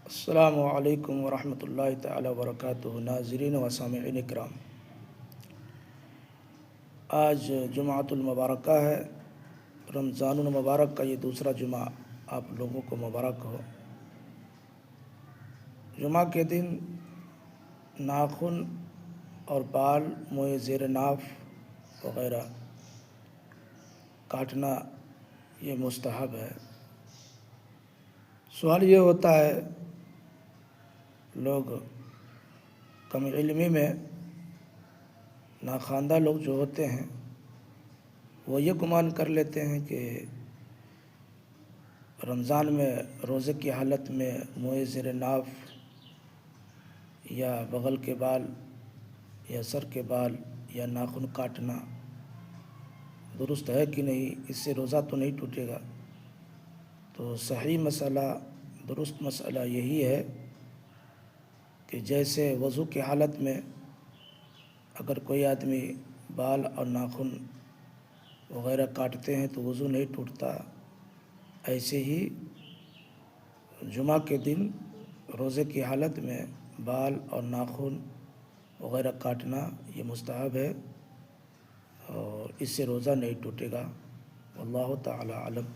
السلام علیکم ورحمۃ اللہ تعالی وبرکاتہ۔ ناظرین و سامعین اکرام، آج جمعۃ المبارکہ ہے۔ رمضان المبارک کا یہ دوسرا جمعہ آپ لوگوں کو مبارک ہو۔ جمعہ کے دن ناخن اور بال، موئے زیر ناف وغیرہ کاٹنا یہ مستحب ہے۔ سوال یہ ہوتا ہے، لوگ کم علمی میں ناخواندہ لوگ جو ہوتے ہیں وہ یہ گمان کر لیتے ہیں کہ رمضان میں روزے کی حالت میں موئے زیر ناف یا بغل کے بال یا سر کے بال یا ناخن کاٹنا درست ہے کہ نہیں، اس سے روزہ تو نہیں ٹوٹے گا۔ تو صحیح مسئلہ، درست مسئلہ یہی ہے کہ جیسے وضو کی حالت میں اگر کوئی آدمی بال اور ناخن وغیرہ کاٹتے ہیں تو وضو نہیں ٹوٹتا، ایسے ہی جمعہ کے دن روزے کی حالت میں بال اور ناخن وغیرہ کاٹنا یہ مستحب ہے اور اس سے روزہ نہیں ٹوٹے گا۔ واللہ تعالی عالم۔